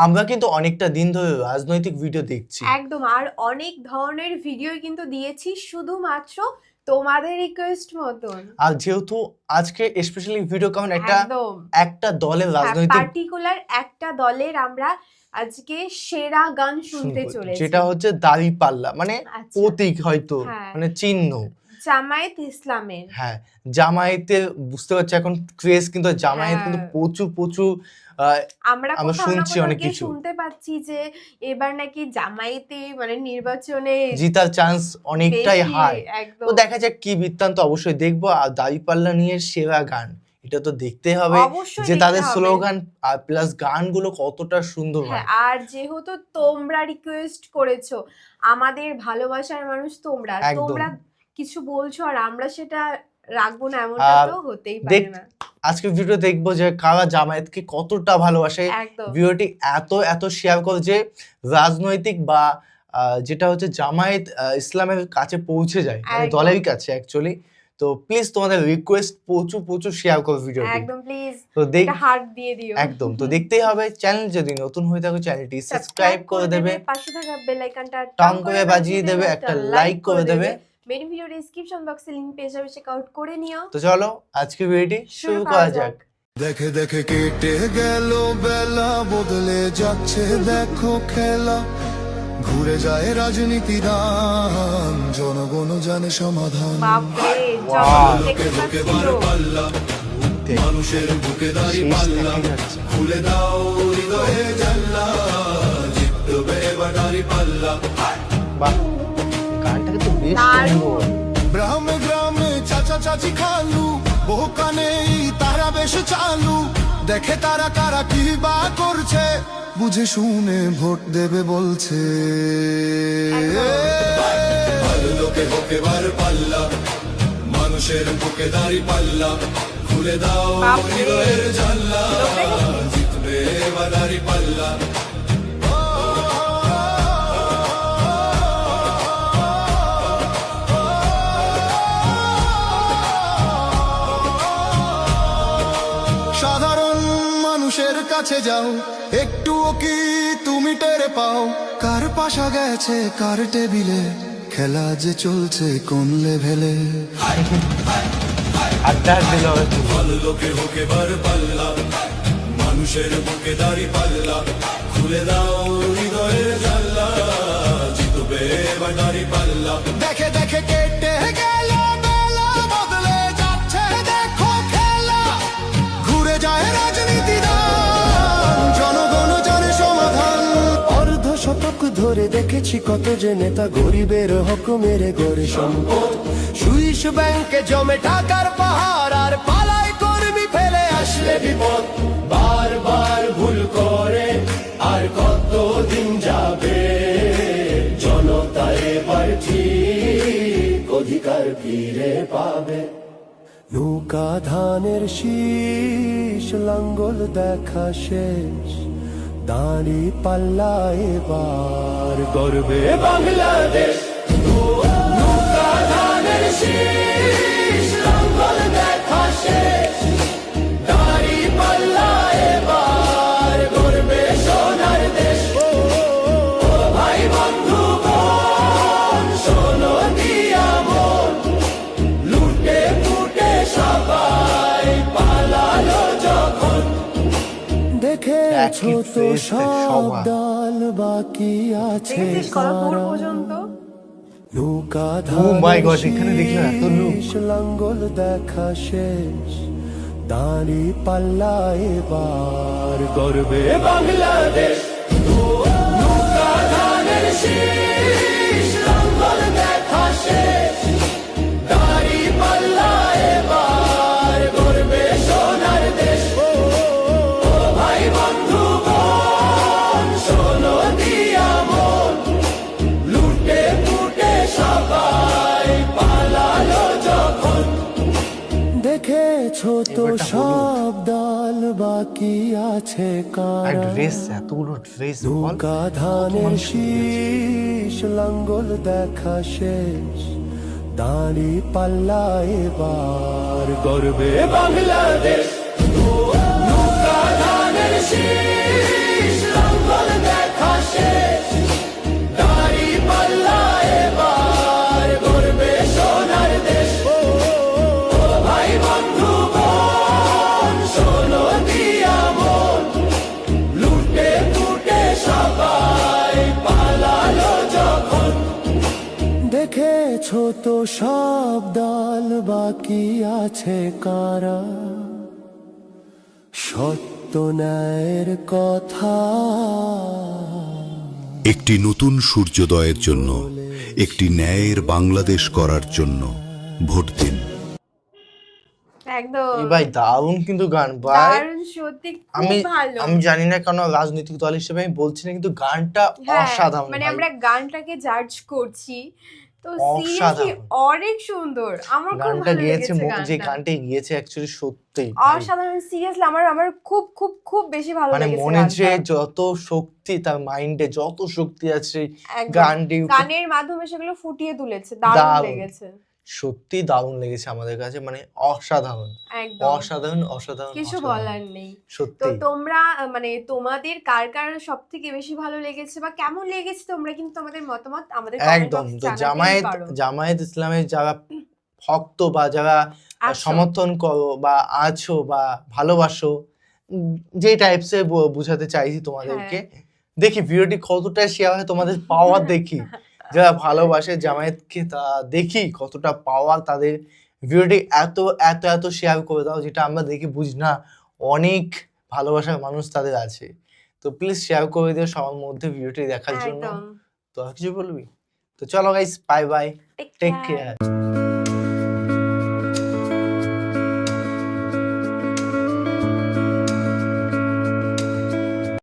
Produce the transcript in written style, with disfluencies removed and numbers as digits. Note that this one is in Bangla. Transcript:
আমরা কিন্তু অনেকটা দিন ধরে রাজনৈতিক ভিডিও দেখছি। একদম, আর অনেক ধরনের ভিডিও কিন্তু দিয়েছি শুধুমাত্র তোমাদের রিকোয়েস্ট মতন। আর যেহেতু আজকে স্পেশালি ভিডিও কারণ একদম একটা দলের রাজনৈতিক পার্টিকুলার একটা দলের আমরা আজকে সেরা গান শুনতে চলেছি, যেটা হচ্ছে দাঁড়িপাল্লা, মানে আচ্ছা, প্রতীক হয়তো, হ্যাঁ, মানে চিহ্ন জামায়াত ইসলামের। হ্যাঁ, জামায়াতের বুঝতে পারছি এখন ক্রেজ, কিন্তু জামায়াত কিন্তু হ্যাঁ, প্রচুর আমরা আমরা কোথাও না শুনছি কোথাও অনেক গিয়ে কিছু, শুনতে পাচ্ছি যে এবার নাকি জামায়াতে মানে নির্বাচনে জিতার চান্স অনেকটাই বেশি। হাই। তো একদম, দেখা যাক কি বৃত্তান্ত, অবশ্যই দেখবো। আর দাঁড়িপাল্লা নিয়ে সেরা গান, এটা তো দেখতে হবে অবশ্যই যে দেখতে তাদের হবে। স্লোগান আর প্লাস গানগুলো কতটা সুন্দর হ্যাঁ, হয়। আর যেহেতু তোমরা রিকোয়েস্ট করেছো, আমাদের ভালোবাসার মানুষ তোমরা একদম। কিছু বলছো আর আমরা সেটা রাখবো না, এমনটা আর তো হতেই পারে না। আজকে ভিডিও দেখবো যে কারা জামায়াতকে কতটা ভালোবাসে। একদম, ভিডিওটি এত শেয়ার করে যে রাজনৈতিক বা যেটা হচ্ছে জামায়াত ইসলামের কাছে পৌঁছে যায়, মানে একদম, দলের কাছে অ্যাকচুয়ালি। তো প্লিজ তোমাদের রিকোয়েস্ট প্রচুর শেয়ার করো ভিডিওটি। একদম প্লিজ তো একটা হার্ট দিয়ে দিও। একদম, তো দেখতেই হবে। চ্যানেল যদি নতুন হয়ে থাকে চ্যানেলটি সাবস্ক্রাইব করে দেবে, পাশে থাকা বেল আইকনটা টং করে বাজিয়ে দেবে, একটা লাইক করে দেবে। মেন ভিডিও ডেসক্রিপশন বক্সে লিংক পেয়ে যাবে, চেক আউট করে নিও। তো চলো আজকে ভিডিওটি শুরু করা যাক। দেখে দেখে কেটে গেল বেলা, বদলে যাচ্ছে দেখো খেলা, ঘুরে যায় রাজনীতির রান, জনগণ জানে সমাধান। বাপরে, Wow. দেখতে পাচ্ছো? মানুষের বুকে দাঁড়ি পাল্লা, খুলে দাও হৃদয়ে জানলা, জিতবে এবার দাঁড়ি পাল্লা। বাহ, গানটাকে তো বেশ দারুণ। সুন্দর। গ্রামে গ্রামে চাচা চাচি খালু, বহু কানেই তারা বেশ চালু, দেখে তারা কারা কি বা করছে, বুঝে শুনে ভোট দেবে বলছে। ভালো লোকে হোক এবার পাল্লা, মানুষের বুকে দাঁড়ি পাল্লা, খুলে দাও হৃদয়ের জানলা, জিতবে এবার দাঁড়ি পাল্লা। সাধারণ মানুষের কাছে যাও, একটুও কি তুমি টেরে পাও, কার পাশা গেছে কার টেবিলে, খেলা যে চলছে কোন লেভেলে। আড্ডা দিল ভালো লোকে হোক এবার পাল্লা, মানুষের বুকে দাঁড়ি পাল্লা, খুলে দাও হৃদয়ের জানলা, জিতবে এবার দাঁড়ি পাল্লা। দেখে দেখে কেটে গেল বেলা, বদলে যাচ্ছে দেখো খেলা, ঘুরে যায় রাজনীতির রান, জনগণ জানে সমাধান। অর্ধ শতক ধরে দেখেছি কত যে নেতা গরিবের হক মেরে গড়ে সম্পদ, সুইস ব্যাংকে জমে টাকার পাহাড়, আর পালায় কর্মী ফেলে আসলে বিপদ, বারবার ভুল করে আর কতদিন যাবে, জনতা এবার ঠিক অধিকার ফিরে পাবে। নৌকা ধানের শীষ, লাঙ্গল দেখা শেষ, দাঁড়ি পাল্লা এবার গর্বে বাংলাদেশ। নৌকা ধানের শীষ, লাঙ্গল দেখা শেষ, দাঁড়ি পাল্লা এবার গর্বে সোনার দেশ। ও ভাই বন্ধু বোন, শোনো দিয়া মন, লুটে ফুটে সবাই পালালো যখন, দেখেছো তো সব দল বাকি আছে দেখেছিস কত দূর কারা, পর্যন্ত? নৌকা Oh my God, এখানে দেখলাম এত লোক। ধানের লাঙ্গল দেখা শেষ, দাঁড়ি পাল্লা এবার গর্বে বাংলাদেশ। নৌকা ধানের শীষ, লাঙ্গল দেখা শেষ, দাঁড়ি পাল্লা এবার গর্বে সোনার দেশ। ও ভাই বন্ধু বোন, শোনো দিয়া মন, লুটে ফুটে সবাই পালালো যখন, দেখেছো তো এবারটা হলো। সব দল বাকি আছে কারা, ড্রেস, এতগুলো ড্রেস, নৌকা ধানের শীষ, লাঙ্গল দেখা শেষ, দাঁড়ি পাল্লা এবার গর্বে বাংলাদেশ। নৌকা ধানের শীষ, লাঙ্গল আছো তো সব দল, বাকি আছে কারা সত্য ন্যায়ের কথা। একটি নতুন সূর্যোদয়ের জন্য, একটি ন্যায়ের বাংলাদেশ করার জন্য ভোট দিন। একদম এই ভাই দারুণ কিন্তু গান ভাই। দারুণ, সত্যি আমি খুব ভালো। আমি জানি না কেন রাজনৈতিক দল হিসেবে আমি বলছি না, কিন্তু গানটা হ্যাঁ, অসাধারণ মানে ভাই। আমরা গানটাকে জাজ করছি, তো সিরিয়াসলি অসাধারণ। অনেক সুন্দর, আমার খুব গানটা ভালো গিয়েছে লেগেছে যে গানটা। গানটা গিয়েছে অ্যাকচুয়ালি সত্যি অসাধারণ, সিরিয়াসলি আমার আমার খুব খুব খুব বেশি ভালো মানে লেগেছে মনে যে গানটা। যত শক্তি, তার মাইন্ডে যত শক্তি আছে একদম। গানটি গানের মাধ্যমে সেগুলো ফুটিয়ে তুলেছে, দারুণ দারুণ। লেগেছে। সত্যি দারুণ লেগেছে আমাদের কাছে, মানে অসাধারণ একদম অসাধারণ অসাধারণ কিছু অসাধারণ। বলার নেই। তো সত্যি তোমরা মানে তোমাদের কার কার সব থেকে বেশি ভালো লেগেছে বা কেমন লেগেছে, তোমরা কিন্তু তোমাদের মতামত আমাদের কমেন্ট একদম। বক্সে তো জানাতেই পারো। জামায়াত ইসলামের যারা ভক্ত বা যারা আছো। সমর্থন করো বা আছো বা ভালোবাসো, যে টাইপসে বুঝাতে চাইছি তোমাদেরকে, দেখি ভিডিওটি কতটা শেয়ার হয় তোমাদের পাওয়ার দেখি। যারা ভালোবাসে জামায়াতকে তা দেখি কতটা পাওয়ার তাদের। ভিডিওটি এত এত এত শেয়ার করে দাও, যেটা আমরা দেখি বুঝি না অনেক ভালোবাসার মানুষ তাদের আছে। তো প্লিজ শেয়ার করে দিও সবার মধ্যে ভিডিওটি দেখার জন্য। একদম। তো আর কিছু বলবি? তো চলো guys, bye bye, Take take care. Care.